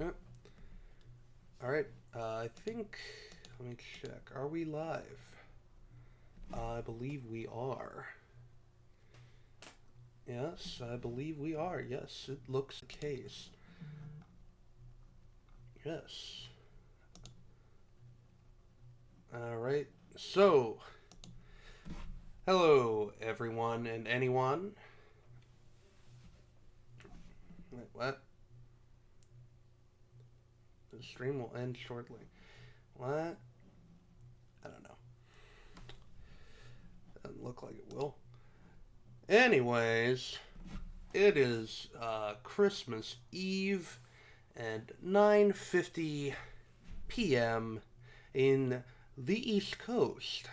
Yep. Alright, I think, let me check. Are we live? I believe we are. Yes, I believe we are. Yes, it looks the case. Yes. Alright, so, hello everyone and anyone. Wait, what? The stream will end shortly. What? I don't know. Doesn't look like it will. Anyways, it is Christmas Eve and 9:50 p.m. in the East Coast.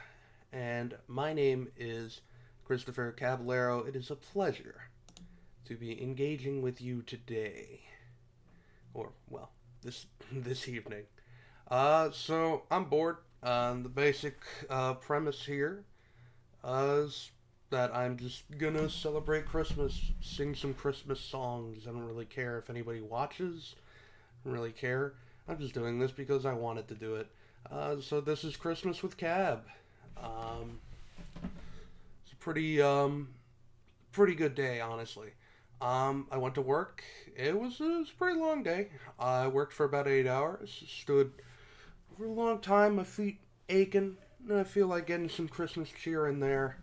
And my name is Christopher Caballero. It is a pleasure to be engaging with you today. Or, well, this evening. So I'm bored. The basic premise here is that I'm just gonna celebrate Christmas, sing some Christmas songs. I don't really care if anybody watches. I don't really care. I'm just doing this because I wanted to do it. So this is Christmas with Cab. It's a pretty good day, honestly. I went to work. It was a pretty long day. I worked for about 8 hours. Stood for a long time. My feet aching. And I feel like getting some Christmas cheer in there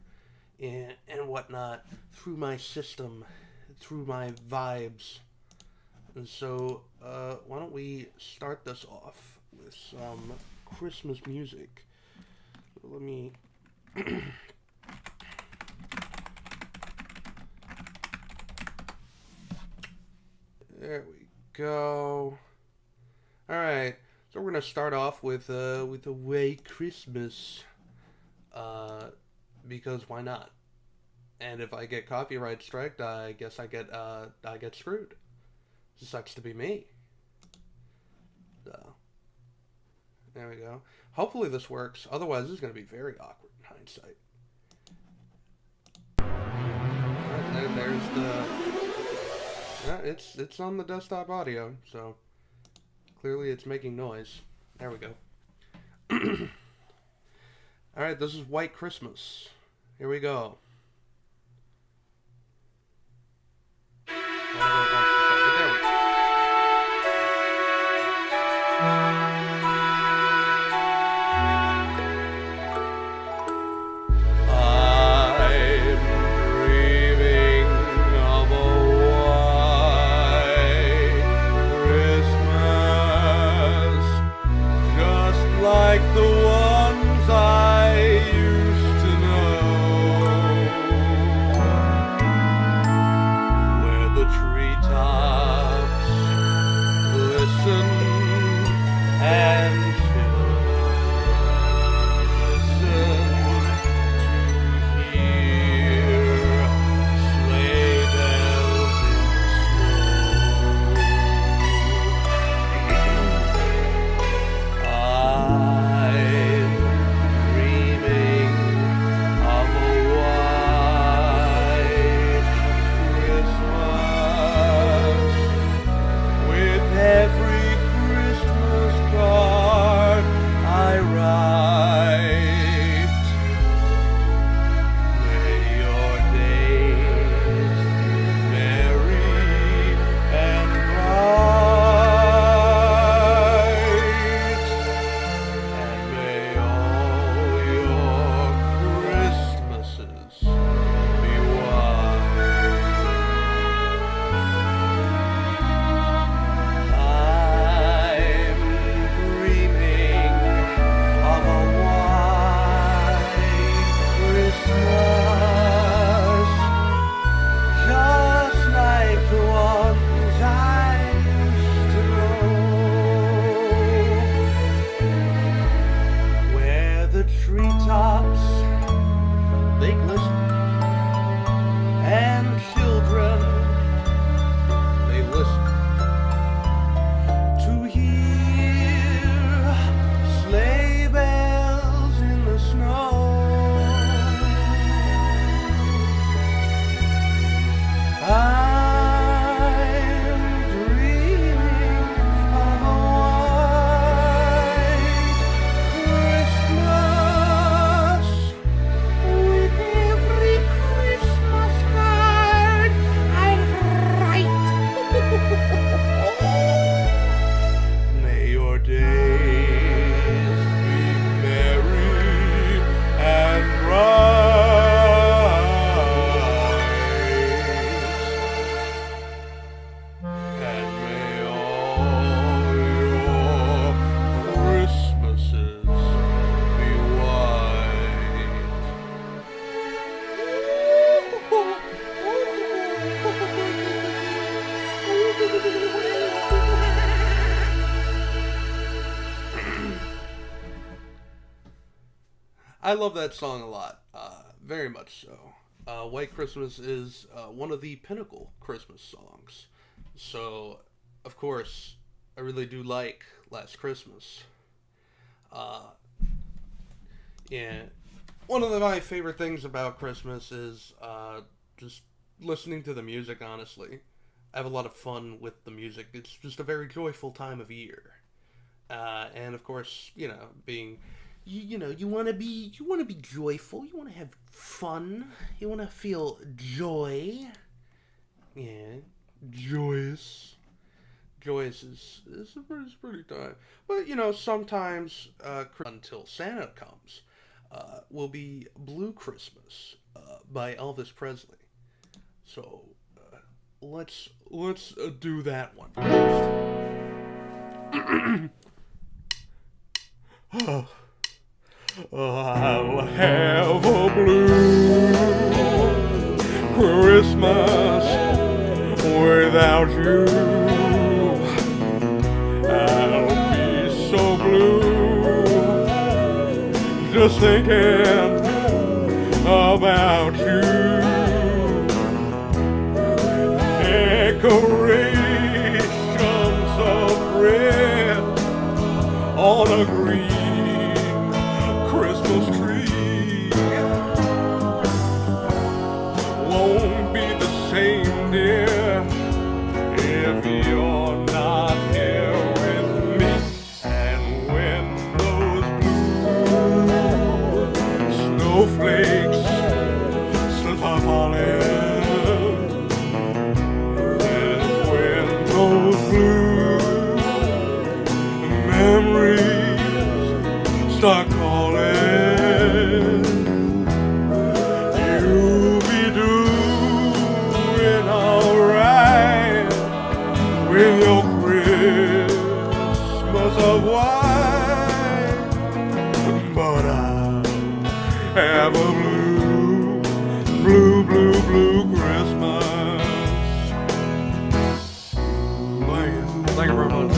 and whatnot through my system, through my vibes. And so, why don't we start this off with some Christmas music. Let me... There we go. Alright, so we're going to start off with White Christmas, because why not? And if I get copyright striked, I guess I get screwed. Sucks to be me. So, there we go. Hopefully this works, otherwise this is going to be very awkward in hindsight. Alright, there's the... Yeah, it's on the desktop audio, so clearly it's making noise. There we go. Alright, this is White Christmas. Here we go. There we go. Like the ones I used to know, where the treetops I love that song a lot, very much so. White Christmas is one of the pinnacle Christmas songs. So, of course, I really do like Last Christmas. Uh, yeah, one of my favorite things about Christmas is just listening to the music, honestly. I have a lot of fun with the music. It's just a very joyful time of year. And of course, being you want to be joyful, you want to have fun, you want to feel joy. Yeah, joyous. Joyous is a pretty time. But sometimes until Santa comes will be Blue Christmas by Elvis Presley. So let's do that one first. I'll have a blue Christmas without you. I'll be so blue just thinking about you. Decorations of red on a green Christmas tree won't be the same, dear, if you're not here with me. And when those blue snowflakes start falling, and when those blue memories start calling, you'll be doing alright with your Christmas of white. But I'll have a blue, blue, blue, blue Christmas. Thank you very much.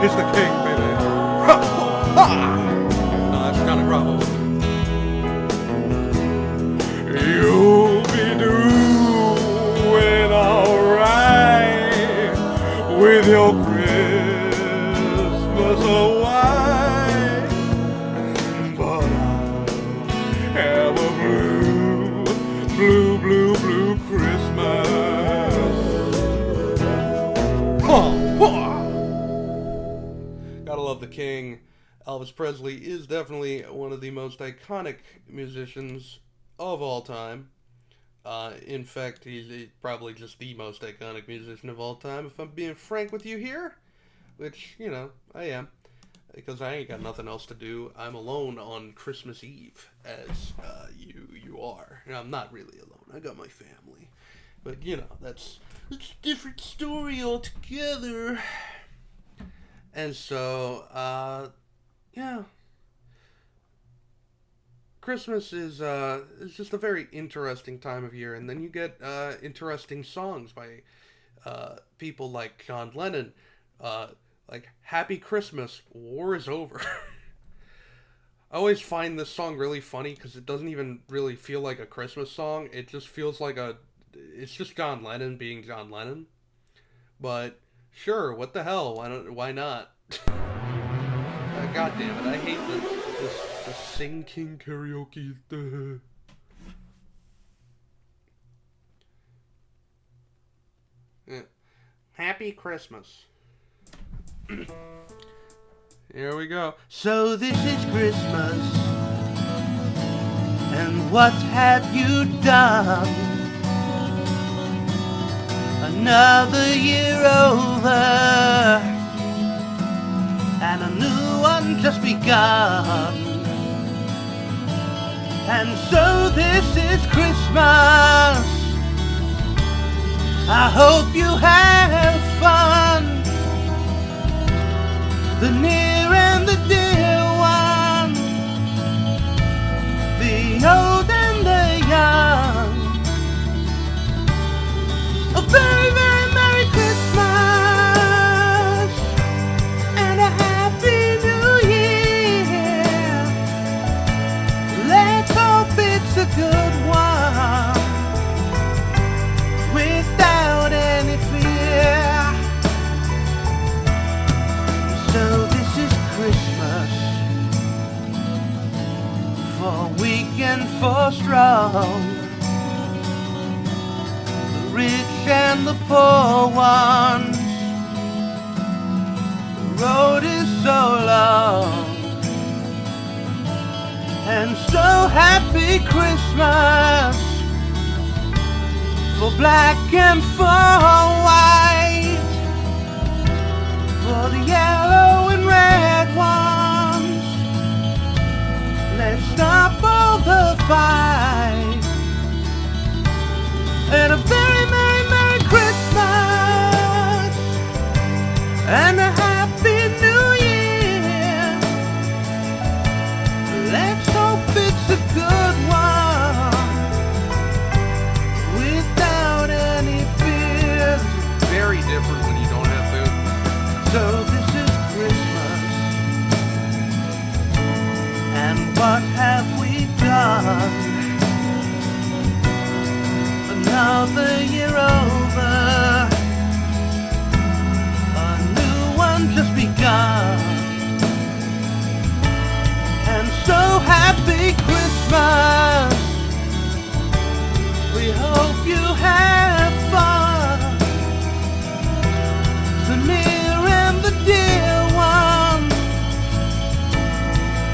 It's the king, baby. Ha! No, that's Johnny Bravo. You'll be doing alright with your Christmas white. But I'll have a blue, blue, blue, blue Christmas. Gotta love the king. Elvis Presley is definitely one of the most iconic musicians of all time. In fact, he's probably just the most iconic musician of all time, if I'm being frank with you here. Which, I am. Because I ain't got nothing else to do. I'm alone on Christmas Eve, as you are. I'm not really alone. I got my family. But, that's a different story altogether. And so, yeah. Christmas is just a very interesting time of year, and then you get interesting songs by people like John Lennon, like "Happy Christmas, War is Over." I always find this song really funny because it doesn't even really feel like a Christmas song. It just feels like it's just John Lennon being John Lennon. But sure, what the hell? Why not? God damn it! I hate the Sing King karaoke. Yeah. Happy Christmas. Here we go. So this is Christmas, and what have you done? Another year over, and a new one just begun. And so this is Christmas. I hope you have fun. The near and the for strong. The rich and the poor ones. The road is so long. And so happy Christmas for black and for white, for the yellow and red ones. Let's stop all the fight. And a very merry, merry Christmas and a happy New Year. Let's hope it's a good one without any fear. Very different when you don't have food. So this is Christmas, and what have we done? Another year over, a new one just begun. And so happy Christmas. We hope you have fun. The near and the dear ones,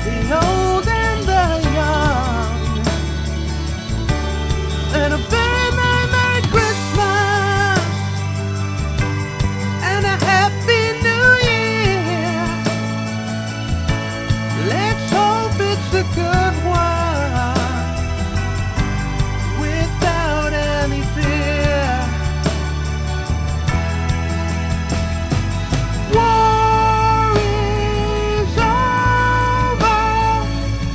the old and the young. And a very merry, merry Christmas and a happy New Year. Let's hope it's a good one without any fear. War is over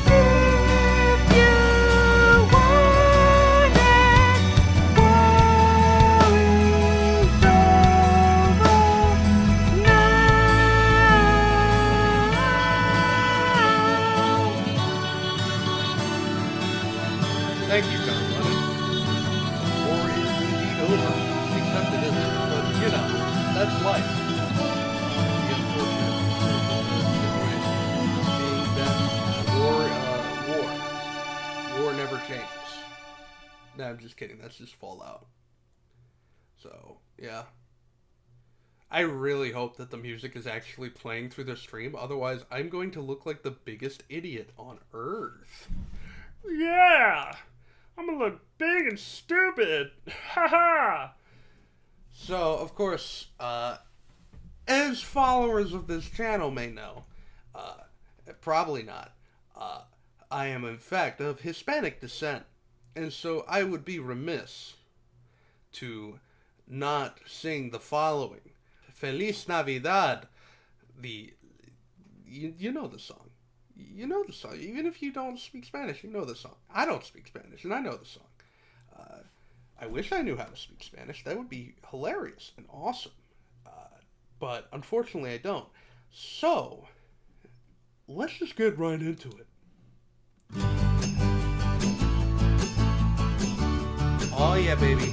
if you want it. War is over now. Thank you, John Lennon. War is indeed over, except it isn't. But, you know, that's life. The unfortunate situation being that war never changes. No, I'm just kidding. That's just Fallout. So, yeah. I really hope that the music is actually playing through the stream. Otherwise, I'm going to look like the biggest idiot on Earth. Yeah! I'm gonna look big and stupid. Haha! So, of course, as followers of this channel may know, probably not, I am in fact of Hispanic descent. And so I would be remiss to not sing the following. Feliz Navidad. You know the song. You know the song. Even if you don't speak Spanish, you know the song. I don't speak Spanish, and I know the song. I wish I knew how to speak Spanish. That would be hilarious and awesome. But unfortunately, I don't. So, let's just get right into it. Oh yeah, baby.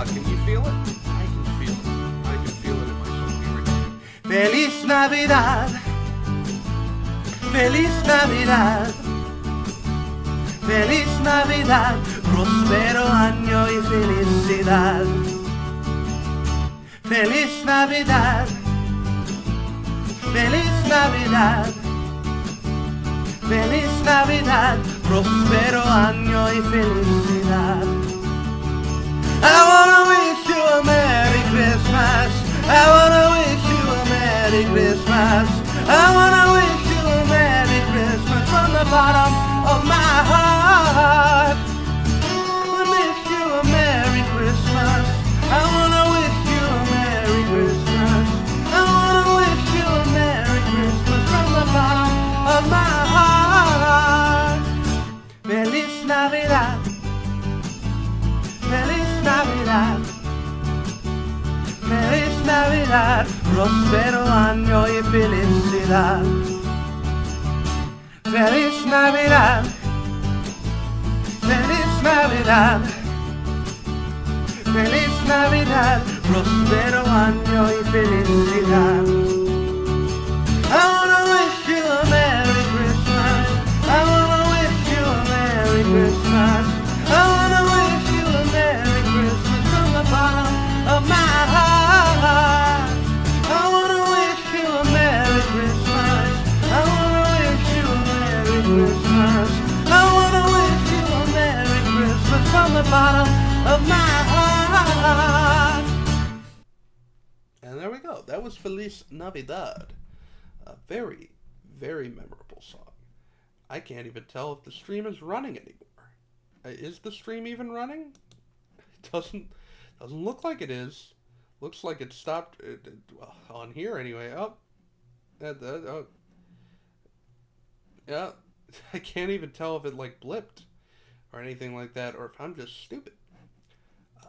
Can you feel it? I can feel it. I can feel it in my soul. Feliz Navidad. Feliz Navidad. Feliz Navidad. Prospero año y felicidad. Feliz Navidad. Feliz Navidad. Feliz Navidad. Prospero año y felicidad. I wanna wish you a Merry Christmas. I wanna wish you a Merry Christmas. I wanna wish you a Merry Christmas from the bottom of my heart. I wish you a Merry Christmas. I wanna wish you a Merry Christmas. I wanna wish you a Merry Christmas from the bottom of my heart. Feliz Navidad. Feliz Navidad, Feliz Navidad, prospero año y felicidad. Feliz Navidad, Feliz Navidad, Feliz Navidad, prospero año y felicidad. I wanna wish you a Merry Christmas. I Christmas. I wanna wish you a Merry Christmas from the bottom of my heart. And there we go. That was Feliz Navidad. A very, very memorable song. I can't even tell if the stream is running anymore. Is the stream even running? It doesn't look like it is. Looks like it stopped well, on here anyway. Oh. Oh. Yeah. I can't even tell if it like blipped or anything like that, or if I'm just stupid.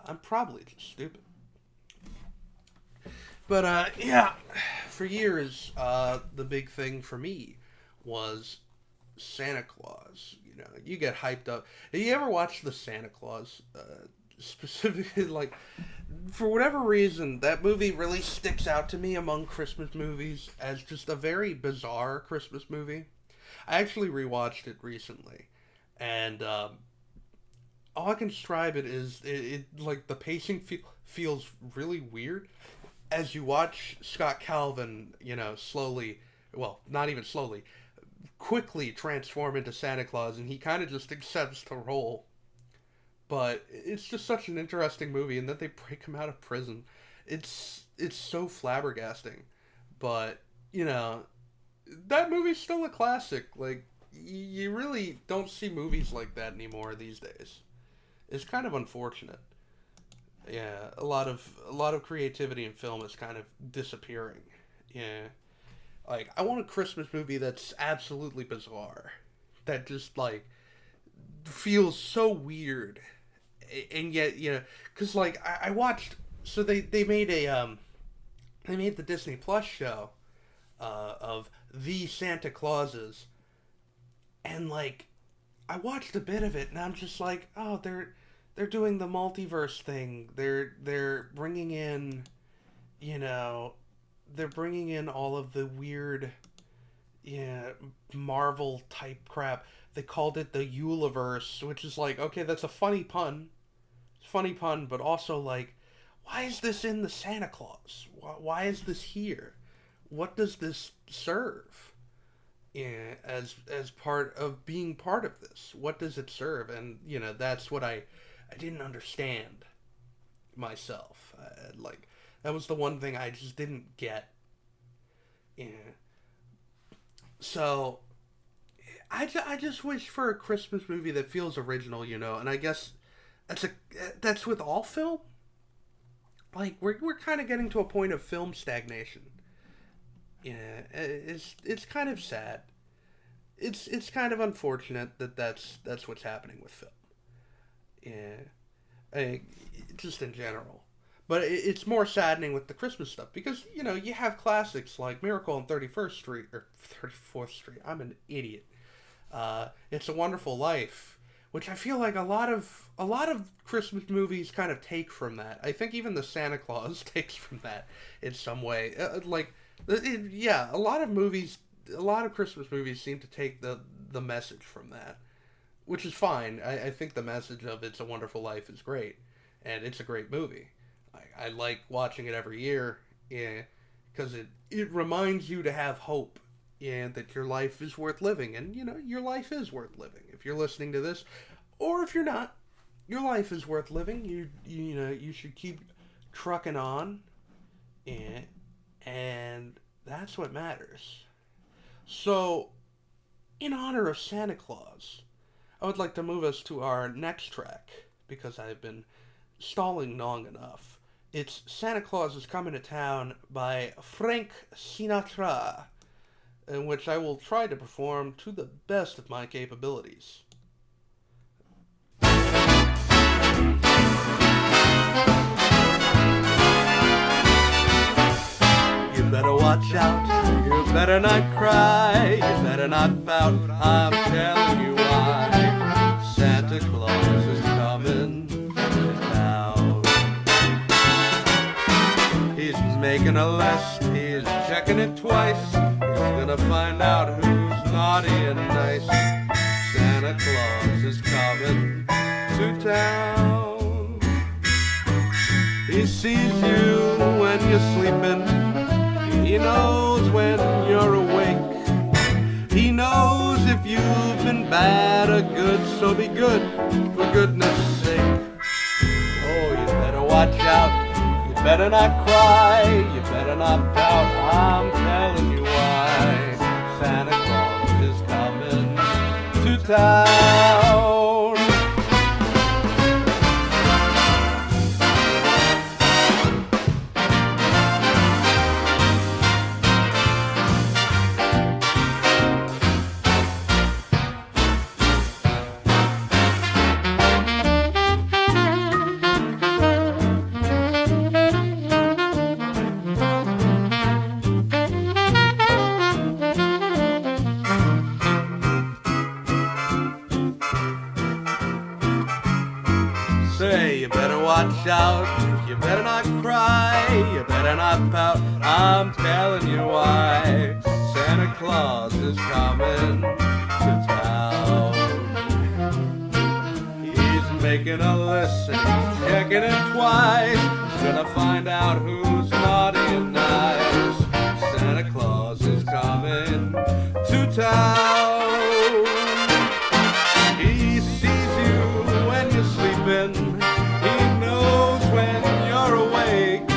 I'm probably just stupid. But yeah, for years, the big thing for me was Santa Claus. You know, you get hyped up. Have you ever watched the Santa Claus? Specifically, like, for whatever reason, that movie really sticks out to me among Christmas movies as just a very bizarre Christmas movie. I actually rewatched it recently, and all I can describe it is it like the pacing feels really weird as you watch Scott Calvin, you know, slowly, well, not even slowly, quickly transform into Santa Claus, and he kind of just accepts the role. But it's just such an interesting movie, and then they break him out of prison. It's so flabbergasting, but you know, that movie's still a classic. Like, you really don't see movies like that anymore these days. It's kind of unfortunate. Yeah, a lot of creativity in film is kind of disappearing. Yeah, like, I want a Christmas movie that's absolutely bizarre, that just like feels so weird, and yet, you know, because like I watched, so they made they made the Disney Plus show of the Santa Clauses, and like I watched a bit of it, and I'm just like, oh, they're doing the multiverse thing. They're bringing in, you know, they're bringing in all of the weird, yeah, Marvel type crap. They called it the Yuleverse, which is like, okay, that's a funny pun. It's a funny pun, but also like, why is this in the Santa Claus? Why is this here? What does this serve? Yeah, as part of being part of this, what does it serve? And you know, that's what I didn't understand myself. Like, that was the one thing I just didn't get. Yeah. So I just wish for a Christmas movie that feels original, you know. And I guess that's with all film. Like, we're kind of getting to a point of film stagnation. Yeah, it's kind of sad. It's kind of unfortunate that that's what's happening with film. Yeah, just in general. But it's more saddening with the Christmas stuff because, you know, you have classics like Miracle on 31st Street or 34th Street. I'm an idiot. It's a Wonderful Life, which I feel like a lot of Christmas movies kind of take from that. I think even the Santa Claus takes from that in some way. Yeah, a lot of Christmas movies seem to take the message from that, which is fine. I think the message of It's a Wonderful Life is great, and it's a great movie. I like watching it every year, yeah, because it reminds you to have hope, and that your life is worth living, and you know, your life is worth living. If you're listening to this, or if you're not, your life is worth living. You know, you should keep trucking on, and that's what matters. So, in honor of Santa Claus, I would like to move us to our next track, because I've been stalling long enough. It's Santa Claus is Coming to Town by Frank Sinatra, in which I will try to perform to the best of my capabilities. You better watch out, you better not cry, you better not pout, I'm telling you why. Santa Claus is coming to town. He's making a list, he's checking it twice, he's gonna find out who's naughty and nice. Santa Claus is coming to town. He sees you when you're sleeping, he knows when you're awake, he knows if you've bad or good, so be good, for goodness sake. Oh, you better watch out, you better not cry, you better not pout, I'm telling you why. Santa Claus is coming to town. Say, you better watch out, you better not cry, you better not pout, I'm telling you why. Santa Claus is coming to town. He's making a list and he's checking it twice. He's gonna find out who's naughty and nice. Santa Claus is coming to town. He sees you when you're sleeping. He knows when you're awake.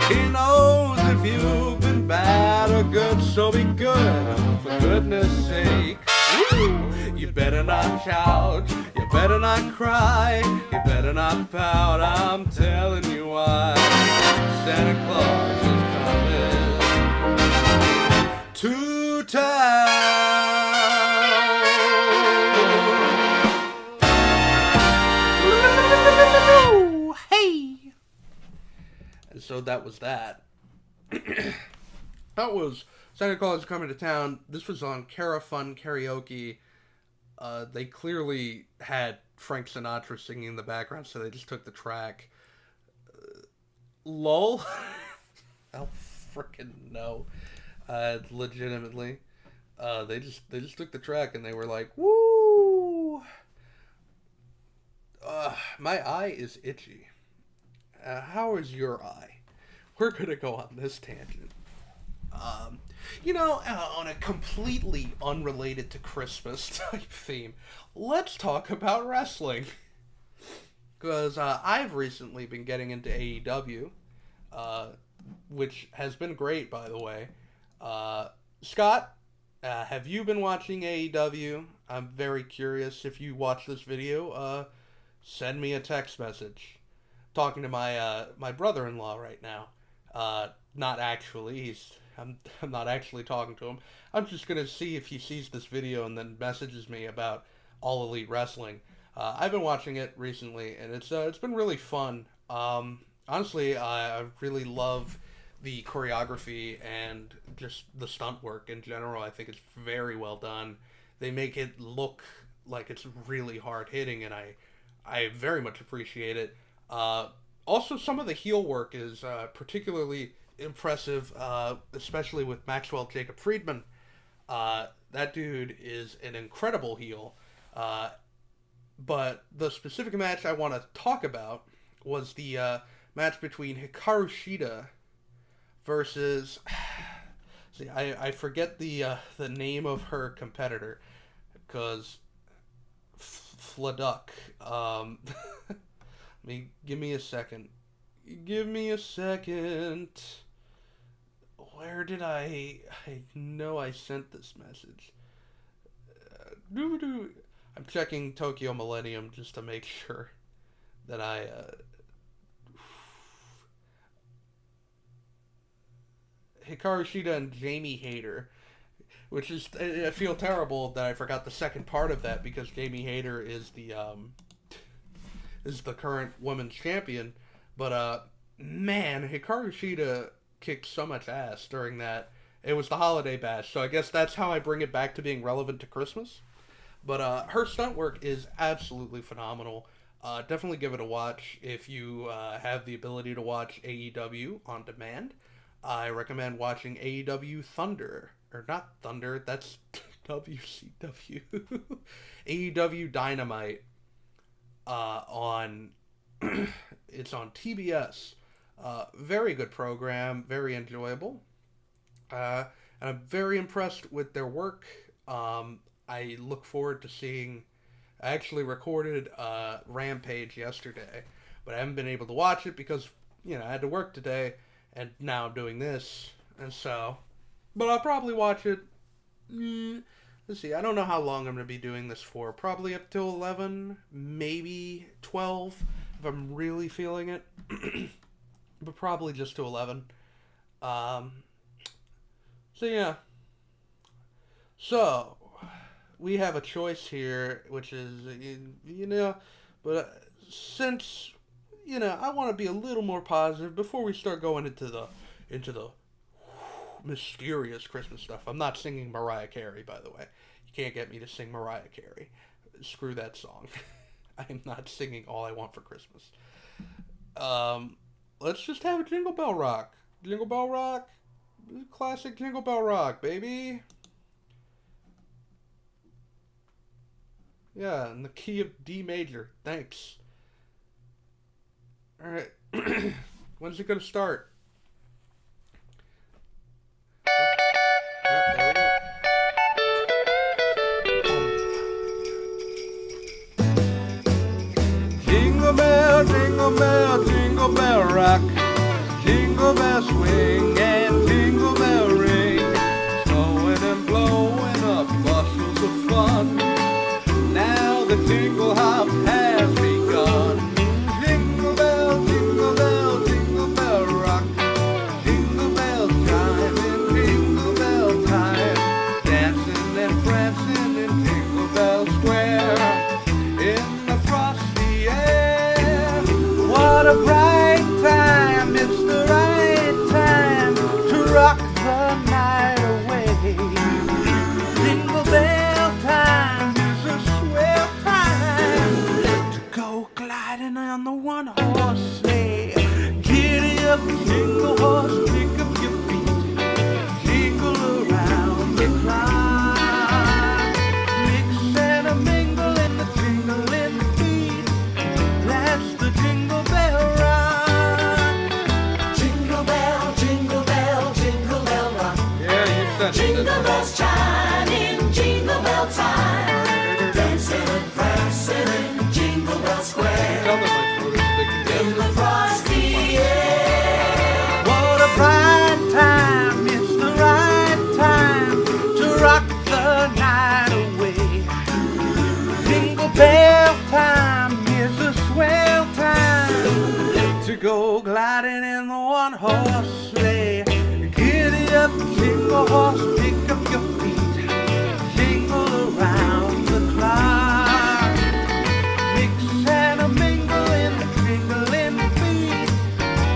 He knows if you've been bad or good, so be good, for goodness sake. Woo! You better not shout, you better not cry, you better not pout, I'm telling you why. Santa Claus is coming to town. So that was that. That was Santa Claus Coming to Town. This was on Cara Fun Karaoke. They clearly had Frank Sinatra singing in the background, so they just took the track. Lol? I don't freaking know. Legitimately. They just took the track and they were like, woo! My eye is itchy. How is your eye? We're gonna go on this tangent. On a completely unrelated to Christmas type theme, let's talk about wrestling. Because I've recently been getting into AEW, which has been great, by the way. Scott, have you been watching AEW? I'm very curious. If you watch this video, send me a text message. Talking to my brother-in-law right now. Not actually. I'm not actually talking to him. I'm just gonna see if he sees this video and then messages me about All Elite Wrestling. I've been watching it recently, and it's been really fun. Honestly, I really love the choreography and just the stunt work in general. I think it's very well done. They make it look like it's really hard hitting, and I very much appreciate it. Also, some of the heel work is particularly impressive, especially with Maxwell Jacob Friedman. That dude is an incredible heel. But the specific match I want to talk about was the match between Hikaru Shida versus... See, I forget the name of her competitor, because... Fladuck. Give me a second. Give me a second. Where did I know I sent this message. I'm checking Tokyo Millennium just to make sure that Hikaru Shida and Jamie Hayter, which is, I feel terrible that I forgot the second part of that, because Jamie Hayter is the current women's champion. But man, Hikaru Shida kicked so much ass during that. It was the holiday bash, so I guess that's how I bring it back to being relevant to Christmas. But her stunt work is absolutely phenomenal. Definitely give it a watch if you have the ability to watch AEW on demand. I recommend watching AEW Thunder. Or not Thunder, that's WCW. AEW Dynamite. It's on TBS. Very good program, very enjoyable. And I'm very impressed with their work. I look forward to seeing. I actually recorded Rampage yesterday, but I haven't been able to watch it because I had to work today, and now I'm doing this, and so. But I'll probably watch it. Let's see. I don't know how long I'm going to be doing this for. Probably up till 11, maybe 12, if I'm really feeling it. But probably just to 11. So yeah. So we have a choice here, which is but since I want to be a little more positive before we start going into the mysterious Christmas stuff. I'm not singing Mariah Carey, by the way. You can't get me to sing Mariah Carey. Screw that song. I am not singing All I Want for Christmas. Let's just have a Jingle Bell Rock. Jingle Bell Rock. Classic Jingle Bell Rock, baby. Yeah, in the key of D major. Thanks. Alright. When's it gonna start? There we go. Jingle bell, jingle bell, jingle bell rock. Jingle bell swing and jingle bell ring. Snowing and blowing up bushels of fun. Now the jingle hop has begun. Jingle bell, jingle bell, jingle bell rock. Jingle bell chime in jingle bell time. Dancing and prancing in Jingle Bell Square. In the frosty air. What a bright time, it's the right time to rock the night away. Jingle bell time is a swell time to go gliding on the one-horse sleigh. Giddy up, jingle horse, pick up your feet, jingle around the clock. Mix and a mingle in the jingling beat. That's the Jingle Bell Rock. Jingle bell, jingle bell, jingle bell rock. Yeah, you said Jingle bells chime in jingle bell time. Dancing and prancing in Jingle Bell Square. Tell them my throat is thick In again. the frosty air. What a bright time, it's the right time to rock the night away. Jingle bell time is a swell time to go gliding in the one-horse sleigh. Giddy up, jingle horse, pick up your feet, jingle around the clock. Mix and a mingle in the jingling beat.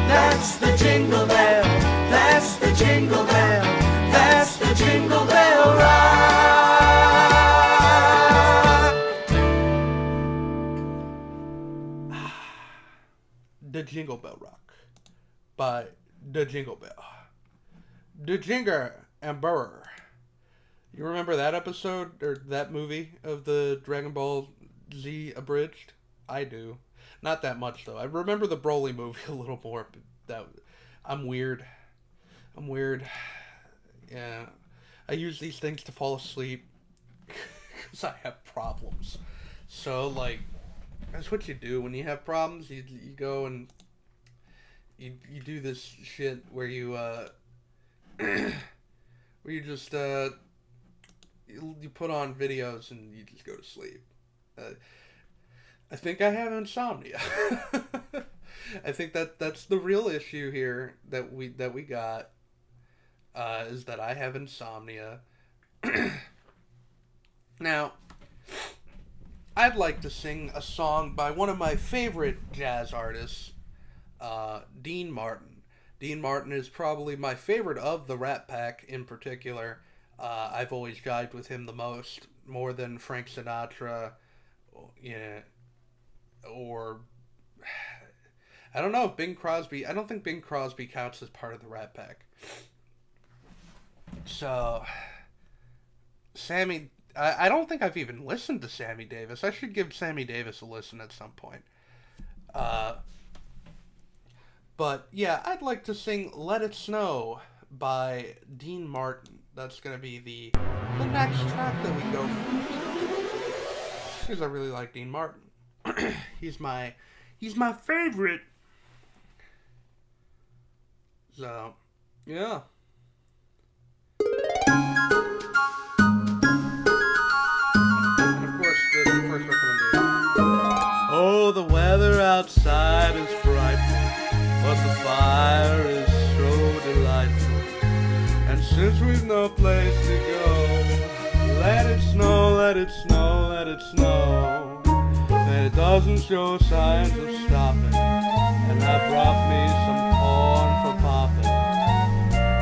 That's the Jingle Bell, that's the Jingle Bell, that's the Jingle Bell Rock. The Jingle Bell Rock by The Jingle Bell. The Jinger and Burr. You remember that episode or that movie of the Dragon Ball Z abridged? I do. Not that much though. I remember the Broly movie a little more, but I'm weird. Yeah. I use these things to fall asleep because I have problems. So like that's what you do when you have problems. You go and you do this shit where you where you just you put on videos and you just go to sleep. I think I have insomnia. I think that's the real issue here that we got is that I have insomnia. Now, I'd like to sing a song by one of my favorite jazz artists, Dean Martin. Dean Martin is probably my favorite of the Rat Pack in particular. I've always jived with him the most, more than Frank Sinatra, or I don't know if Bing Crosby. I don't think Bing Crosby counts as part of the Rat Pack. So, Sammy, I don't think I've even listened to Sammy Davis. I should give Sammy Davis a listen at some point. But yeah, I'd like to sing "Let It Snow" by Dean Martin. that's gonna be the next track that we go for. Because I really like Dean Martin. He's my favorite. So, yeah. And of course, the first recommendation. Oh, the weather outside is frightful, but the fire is so delightful. And since we've no place to go, let it snow, let it snow, let it snow. And it doesn't show signs of stopping. And I brought me some corn for popping.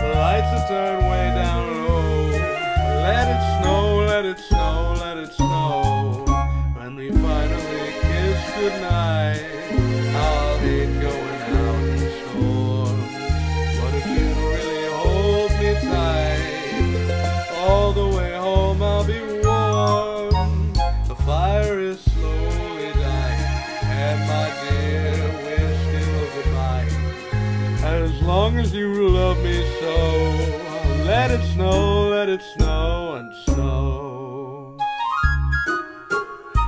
The lights are turned way down low. Let it snow, let it snow, let it snow. When we finally kiss goodnight, I'll hate going out in the storm. But if you really hold me tight, all the way home I'll be warm. The fire is slowly dying, and my dear, we're still goodbye. As long as you love me so, let it snow, and snow.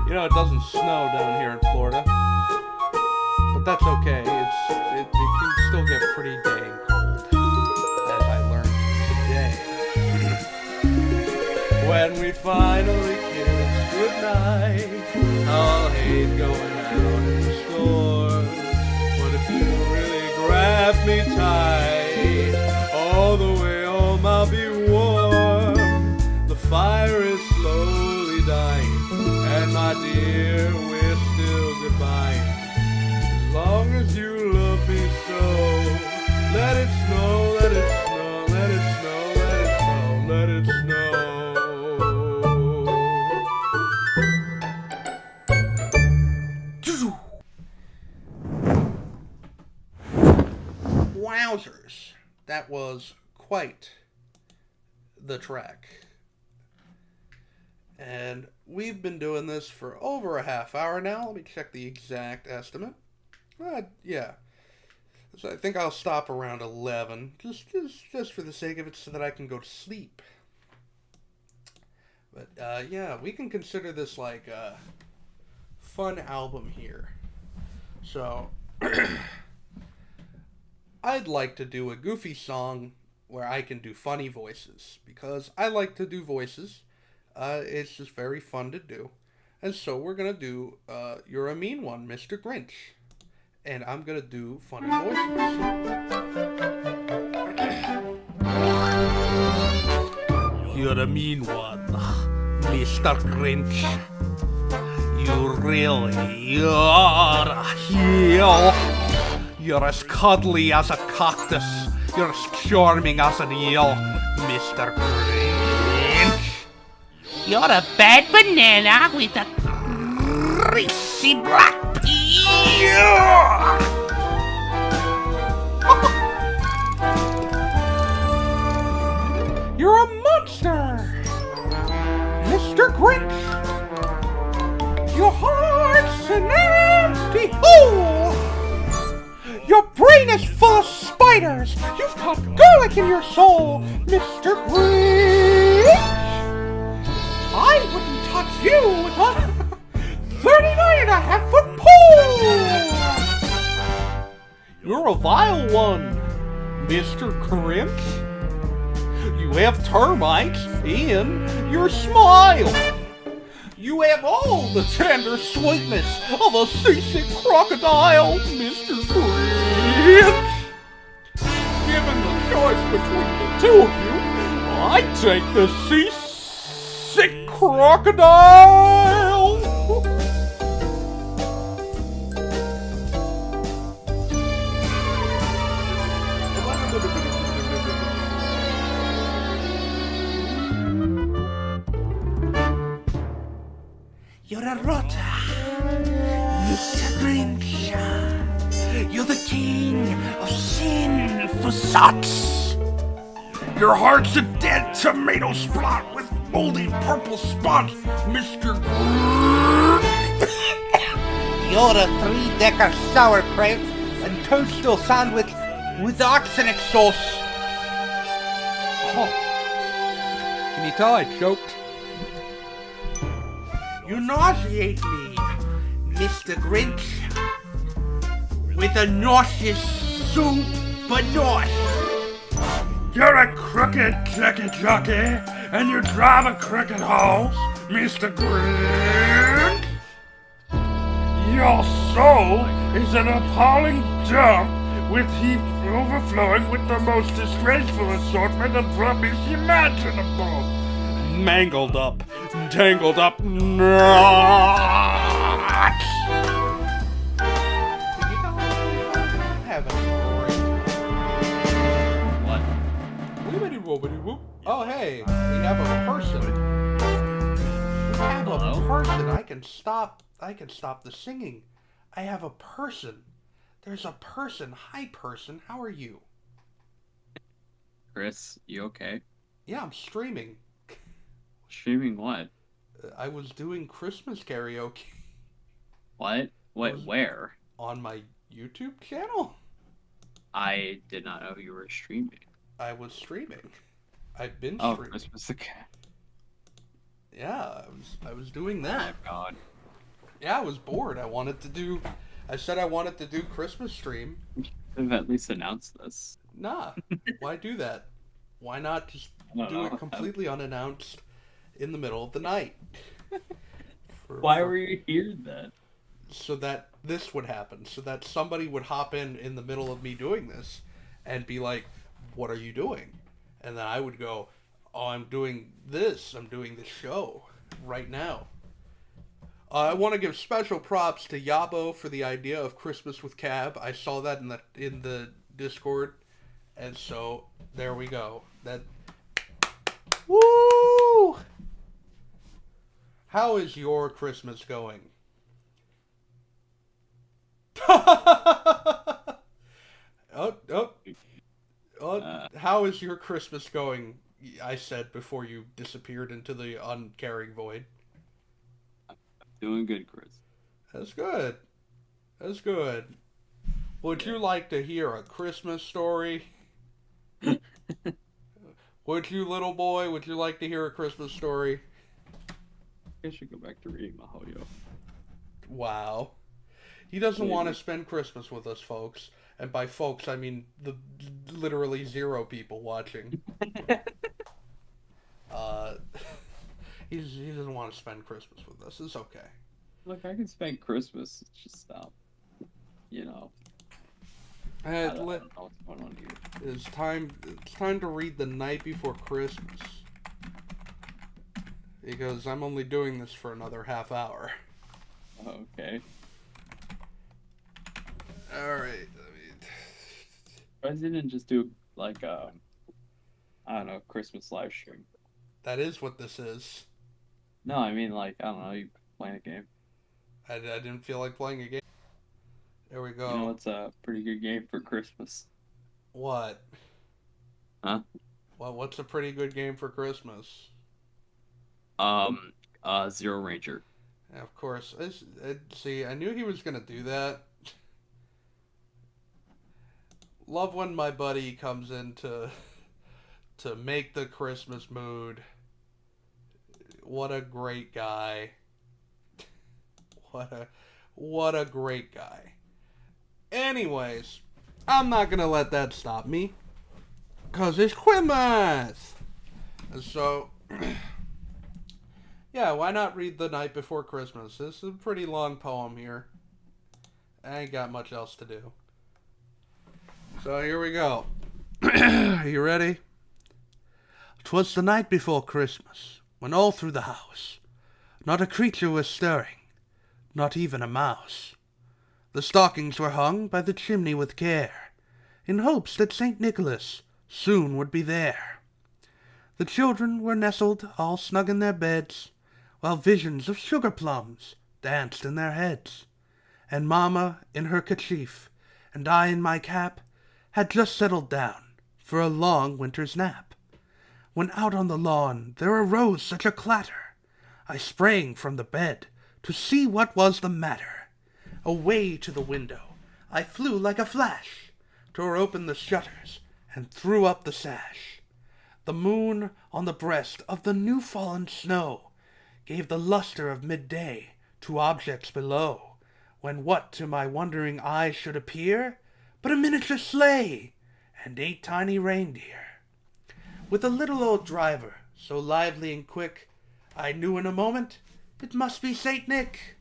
You know, it doesn't snow down here in Florida, but that's okay. It can still get pretty dang cold, as I learned today. When we finally kiss goodnight, I'll hate going out in the storm. But if you really grab me tight, all the way home I'll be warm. The fire is slowly dying, and my dear, we're still goodbye. As long as you love me so, let it snow, let it snow, let it snow, let it snow, let it snow. Wowzers. That was quite the track. And we've been doing this for over a half hour now. Let me check the exact estimate. Yeah. So I think I'll stop around 11, just for the sake of it, so that I can go to sleep. But yeah, we can consider this like a fun album here. So I'd like to do a goofy song where I can do funny voices, because I like to do voices. It's just very fun to do. And so we're going to do You're a Mean One, Mr. Grinch. And I'm going to do funny voices. You're a mean one, Mr. Grinch. You really are a heel. You're as cuddly as a cactus. You're as charming as an eel, Mr. Grinch. You're a bad banana with a greasy black peel. You're a monster, Mr. Grinch. Your heart's an empty hole. Your brain is full of spiders. You've got garlic in your soul, Mr. Grinch. I wouldn't touch you with a 39.5-foot pole. You're a vile one, Mr. Grinch. You have termites in your smile. You have all the tender sweetness of a seasick crocodile, Mr. Grinch. Given the choice between the two of you, I'd take the seasick crocodile. You're a rotter, Mr. Grinch. You're the king of sinful thoughts. Your heart's a dead tomato spot with moldy purple spots, Mr. Grinch. You're a 3-decker sauerkraut and toadstool sandwich with arsenic sauce. Oh, me till I choked. You nauseate me, Mr. Grinch, with a nauseous super nauseous. You're a crooked chicky jockey, and you drive a crooked horse, Mr. Grinch. Your soul is an appalling dump with heaps overflowing with the most disgraceful assortment of rubbish imaginable. Mangled up, tangled up nuts. Have a great What? Wibbity-wobbity-whoop. Oh, hey, we have a person. We have a Hello? person. I can stop the singing. I have a person. There's a person. Hi, person. How are you? Chris, you okay? Yeah, I'm streaming. Streaming what? I was doing Christmas karaoke What? Wait, Was- where? on my YouTube channel. I did not know you were streaming. I was streaming. I've been Oh, streaming. Christmas again. Yeah, I was doing Oh that. my god. Yeah, I was bored. I said I wanted to do Christmas stream. They've at least announced this. Nah, why do that? Why not just I don't do know. it completely unannounced in the middle of the night? Why were you here then? So that this would happen. So that somebody would hop in the middle of me doing this and be like, "What are you doing?" And then I would go, "Oh, I'm doing this. I'm doing this show right now." I want to give special props to Yabo for the idea of Christmas with Cab. I saw that in the Discord, and so there we go. That woo! How is your Christmas going? How is your Christmas going? I said before you disappeared into the uncaring void. Doing good, Chris. That's good. That's good. Would you like to hear a Christmas story? Would you, little boy? Would you like to hear a Christmas story? I should go back to reading Mahoyo. Wow. He doesn't want to Maybe. spend Christmas with us, folks. And by folks, I mean the literally 0 people watching. He doesn't want to spend Christmas with us. It's okay. Look, I can spend Christmas. It's just, you know. I Uh, don't know let- what's going on here. It's time to read The Night Before Christmas. Because I'm only doing this for another half hour. Okay. Alright. I didn't just do, like, I don't know, Christmas live stream. That is what this is. No, I mean, like, I don't know, you playing a game. I didn't feel like playing a game. There we go. You know what's a pretty good game for Christmas? What? Huh? What's a pretty good game for Christmas? Zero Ranger. Yeah, of course. See, I knew he was gonna do that. Love when my buddy comes in to make the Christmas mood. What a great guy. What a great guy. Anyways, I'm not gonna let that stop me. 'Cause it's Christmas! And so, yeah, why not read The Night Before Christmas? This is a pretty long poem here. I ain't got much else to do. So here we go. Are you ready? 'Twas the night before Christmas, when all through the house not a creature was stirring, not even a mouse. The stockings were hung by the chimney with care, in hopes that St. Nicholas soon would be there. The children were nestled all snug in their beds, while visions of sugar plums danced in their heads. And Mamma in her kerchief, and I in my cap, had just settled down for a long winter's nap. When out on the lawn there arose such a clatter, I sprang from the bed to see what was the matter. Away to the window I flew like a flash, tore open the shutters, and threw up the sash. The moon on the breast of the new-fallen snow gave the luster of midday to objects below, when what to my wondering eyes should appear but a miniature sleigh and 8 tiny reindeer. With a little old driver, so lively and quick, I knew in a moment it must be Saint Nick.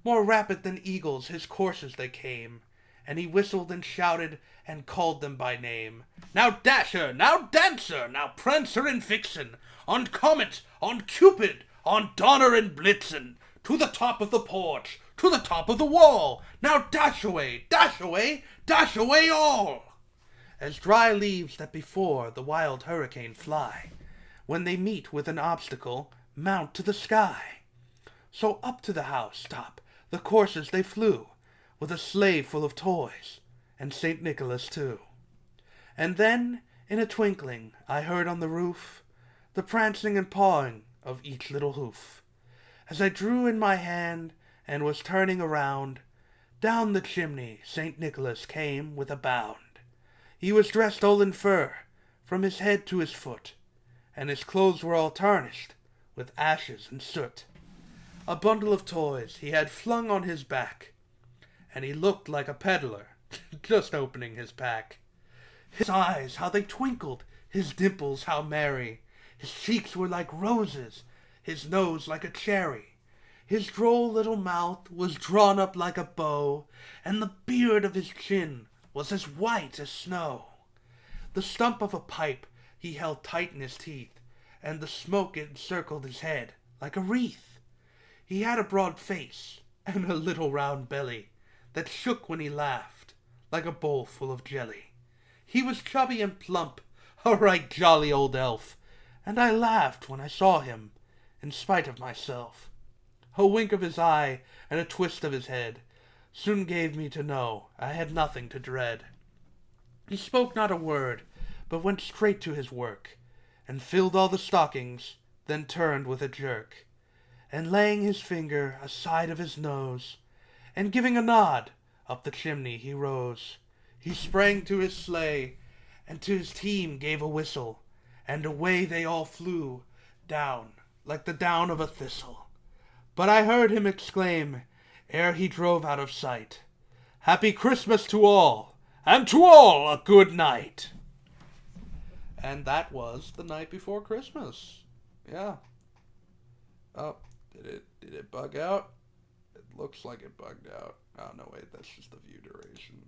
More rapid than eagles his coursers they came, and he whistled and shouted and called them by name. Now Dasher, now Dancer, now Prancer and Vixen, on Comet, on Cupid, on Donner and Blitzen, to the top of the porch, to the top of the wall, now dash away, dash away, dash away all! As dry leaves that before the wild hurricane fly, when they meet with an obstacle, mount to the sky. So up to the house top the coursers they flew, with a sleigh full of toys, and St. Nicholas too. And then, in a twinkling, I heard on the roof the prancing and pawing of each little hoof. As I drew in my hand and was turning around, down the chimney St. Nicholas came with a bound. He was dressed all in fur, from his head to his foot, and his clothes were all tarnished with ashes and soot. A bundle of toys he had flung on his back, and he looked like a peddler just opening his pack. His eyes, how they twinkled, his dimples, how merry. His cheeks were like roses, his nose like a cherry. His droll little mouth was drawn up like a bow, and the beard of his chin was as white as snow. The stump of a pipe he held tight in his teeth, and the smoke encircled his head like a wreath. He had a broad face and a little round belly that shook when he laughed like a bowl full of jelly. He was chubby and plump, a right jolly old elf, and I laughed when I saw him, in spite of myself. A wink of his eye and a twist of his head soon gave me to know I had nothing to dread. He spoke not a word, but went straight to his work, and filled all the stockings, then turned with a jerk, and laying his finger aside of his nose, and giving a nod, up the chimney he rose. He sprang to his sleigh, and to his team gave a whistle, and away they all flew, down like the down of a thistle. But I heard him exclaim, ere he drove out of sight, "Happy Christmas to all, and to all a good night." And that was The Night Before Christmas. Yeah. Oh, did it bug out? It looks like it bugged out. Oh, no, wait, that's just the view duration.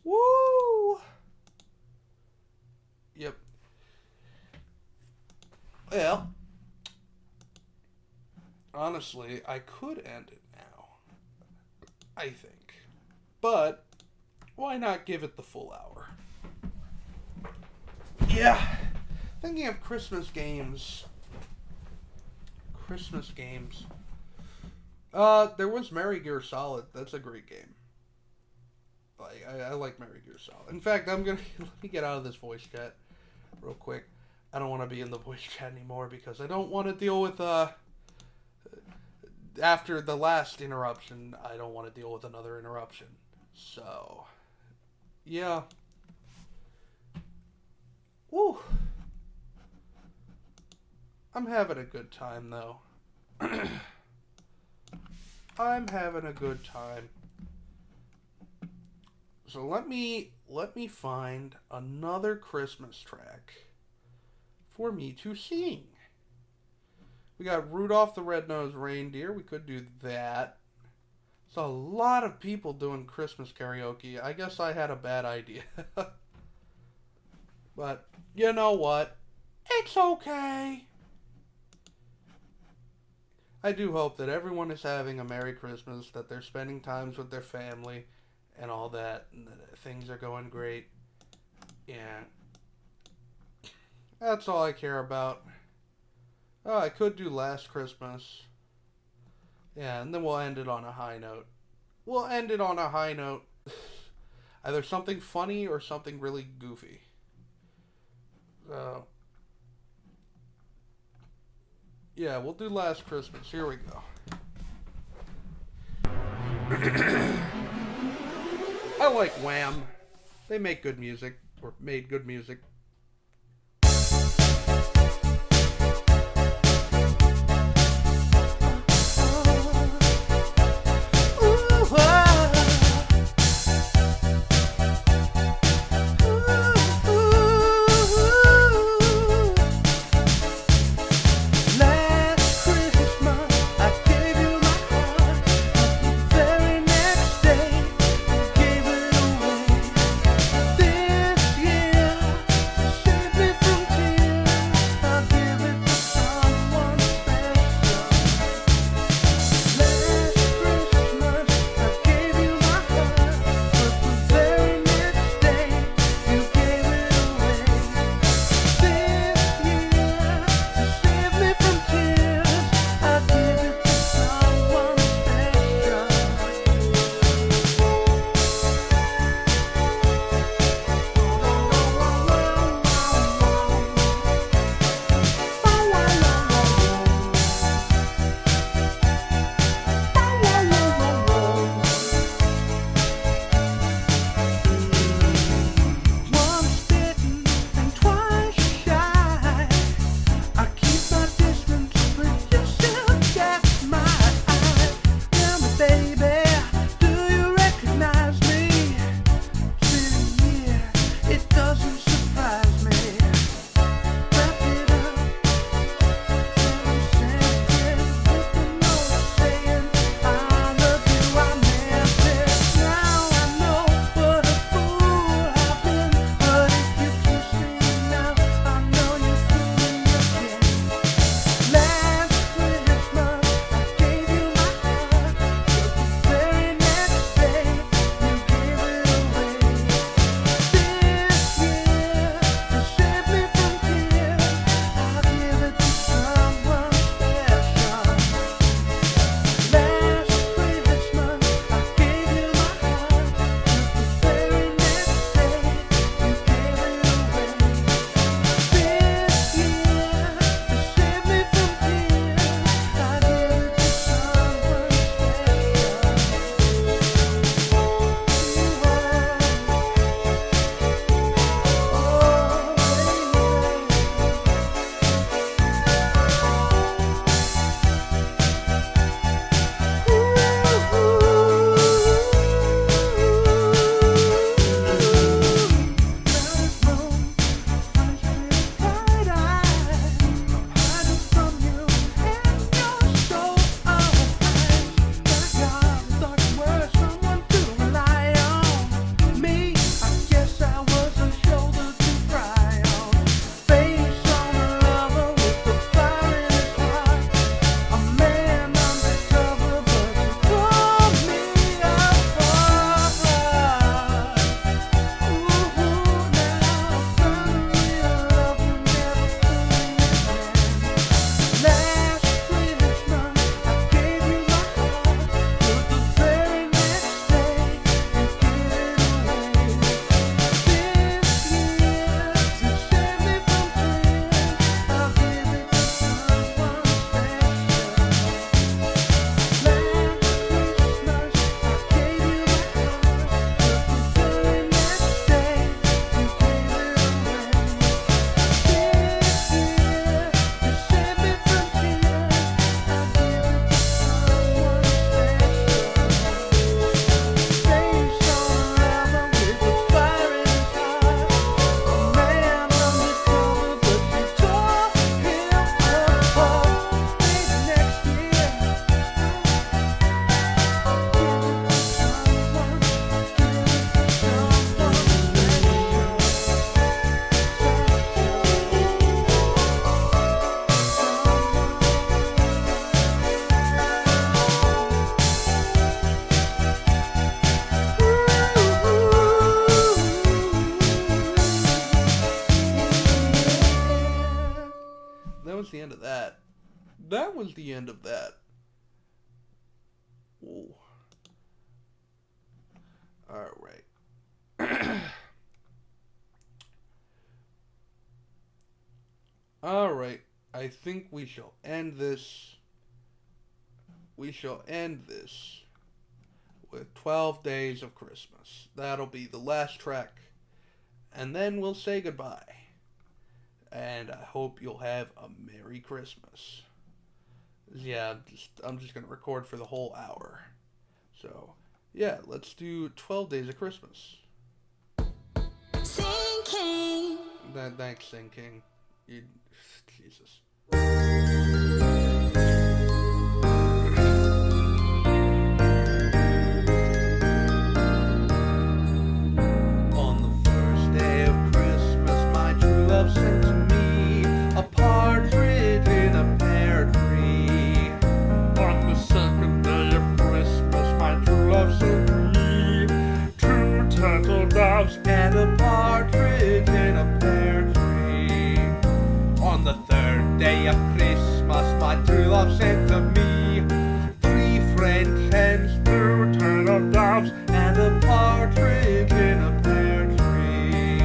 Woo! Yep. Well, honestly, I could end it now, I think. But why not give it the full hour? Yeah. Thinking of Christmas games. There was Merry Gear Solid. That's a great game. I like Merry Gear Solid. In fact, let me get out of this voice chat real quick. I don't want to be in the voice chat anymore because I don't want to deal with, after the last interruption, I don't want to deal with another interruption. So, yeah. Woo. I'm having a good time, though. I'm having a good time. So let me find another Christmas track for me to sing. We got Rudolph the Red-Nosed Reindeer. We could do that. There's a lot of people doing Christmas karaoke. I guess I had a bad idea. But you know what? It's okay. I do hope that everyone is having a Merry Christmas, that they're spending times with their family and all that, and that things are going great. Yeah. That's all I care about. Oh, I could do Last Christmas. Yeah, and then we'll end it on a high note. Either something funny or something really goofy. So, yeah, we'll do Last Christmas. Here we go. I like Wham. They make good music, or made good music. that was the end of that. Ooh. All right. All right. I think we shall end this. We shall end this with 12 Days of Christmas. That'll be the last track. And then we'll say goodbye. And I hope you'll have a Merry Christmas. Yeah, I'm just going to record for the whole hour. So, yeah, let's do 12 Days of Christmas. Sing King. Thanks, Sing King. Jesus. On the first day of Christmas, my true love sent to me a partridge in a pear tree. On the second day of Christmas, my true love sent to me 2 turtle doves And a partridge in a pear tree. On the third day of Christmas, my true love sent to me 3 French hens, 2 turtle doves and a partridge in a pear tree.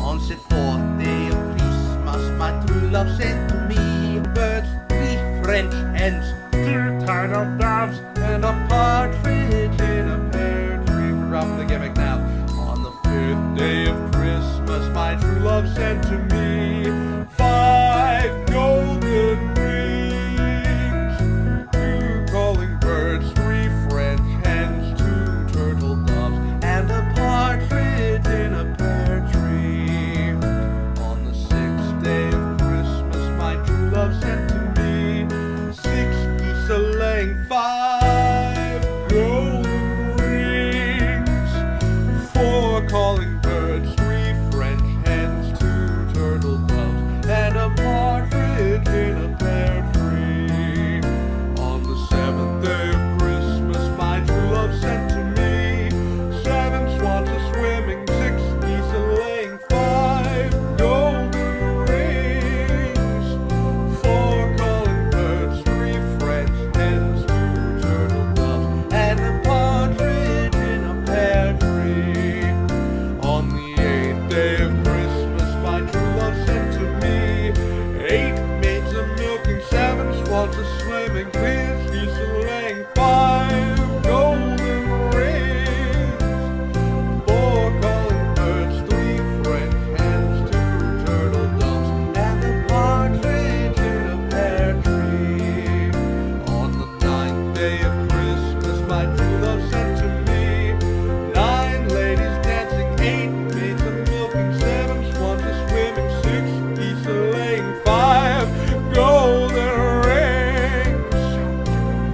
On the fourth day of Christmas, my true love sent to me birds, 3 French hens, 2 turtle doves and a partridge in a pear tree. We're dropping the gimmick now. On the fifth day of Christmas, my true love sent to me 5 golden rings, 2 calling birds, 3 French hens, 2 turtle doves, and a partridge in a pear tree. On the sixth day of Christmas, my true love sent to me 6 geese a-laying, 5 golden rings, 4 calling birds, 3 French hens, 2 turtle doves, and a partridge in a pear tree. On the seventh day of Christmas, my true love sent to me 7 swans a-swimming, 6 geese a-laying, 5 golden rings, 4 calling birds, 3 French hens, 2 turtle doves, and a partridge in a pear tree. On the eighth day of Christmas, my true love sent to me 8 maids a-milking, 7 swans a-swimming, 3 geese a-laying, 5 golden rings, 4 calling birds, 3 French hens, 2 turtle doves, and a partridge in a pear tree. On the ninth day of Christmas, my true love sent to me 9 ladies dancing, 8 maids a-milking, 7 swans a-swimming, 6 geese a-laying, 5 golden rings,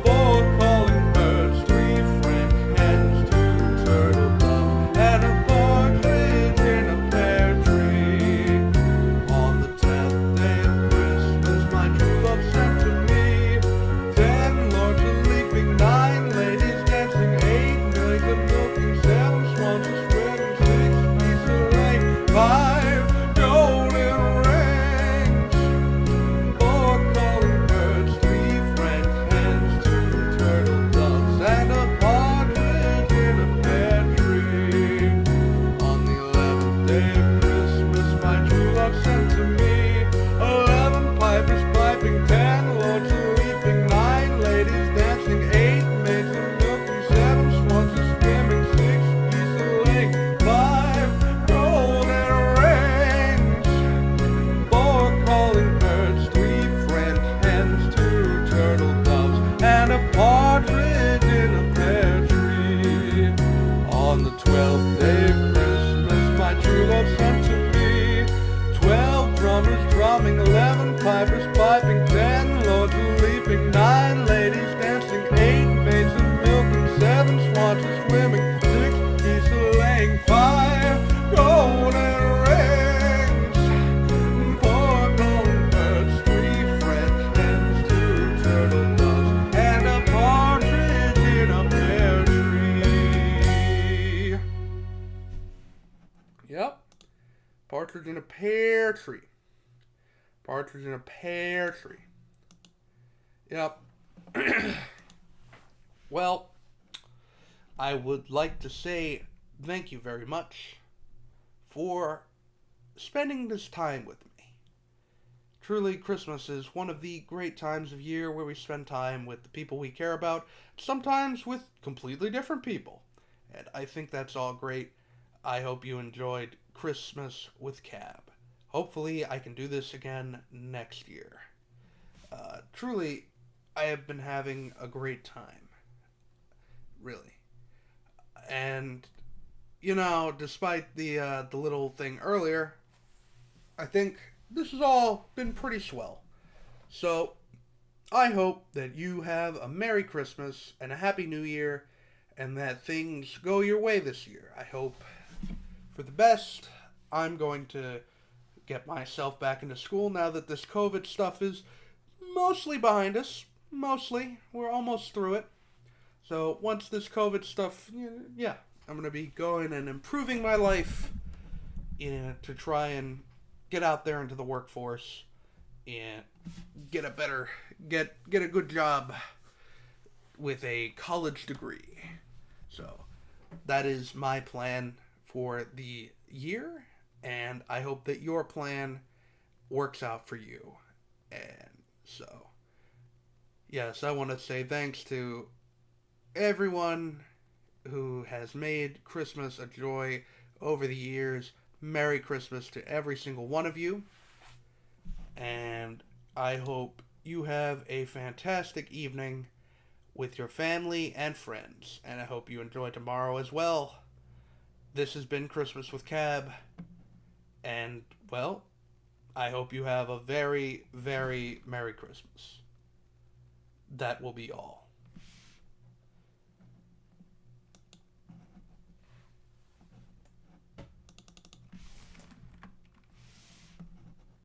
4 calling birds, 3 French hens, 2 turtle doves, and a partridge in a pear tree. On the 10th day of Christmas, my true love sent to me 10 lords a-leaping, 9 ladies dancing, 8 maids a-milking, 7 swans a-swimming, 6 geese a-laying, 5 golden rings, 4 calling birds, 3 French hens, 2 turtle doves, and a partridge in a pear tree. On the 11th day of Christmas, my true love sent to me 11 pipers piping, 10 lords a-leaping, 9 ladies dancing, 8 maids a-milking, 7 swans a-swimming, 6 geese a-laying, 5 golden rings, 4 calling birds, 3 French hens, 2 turtle doves, and a partridge in a pear tree. On the 12th day of Christmas, my true love sent to me 12 drummers drumming, 11 pipers piping, 10 lords a-leaping, 9 ladies dancing, 8 maids a-milking, 7 swans a-swimming, 6 geese a-laying, 5 golden rings, 4 golden birds, 3 French hens, 2 turtle doves, and a partridge in a pear tree. Yep. Partridge in a pear tree. Partridge in a pear tree. Yep. Well, I would like to say thank you very much for spending this time with me. Truly, Christmas is one of the great times of year where we spend time with the people we care about, sometimes with completely different people. And I think that's all great. I hope you enjoyed Christmas with Cab. Hopefully, I can do this again next year. Truly, I have been having a great time. Really. And, despite the little thing earlier, I think this has all been pretty swell. So, I hope that you have a Merry Christmas and a Happy New Year, and that things go your way this year. I hope for the best. I'm going to get myself back into school now that this COVID stuff is mostly behind us. Mostly. We're almost through it. So once this COVID stuff, yeah, I'm going to be going and improving my life to try and get out there into the workforce and get a good job with a college degree. So that is my plan for the year, and I hope that your plan works out for you. And so, yes, I want to say thanks to everyone who has made Christmas a joy over the years. Merry Christmas to every single one of you. And I hope you have a fantastic evening with your family and friends. And I hope you enjoy tomorrow as well. This has been Christmas with Cab. And, well, I hope you have a very, very Merry Christmas. That will be all.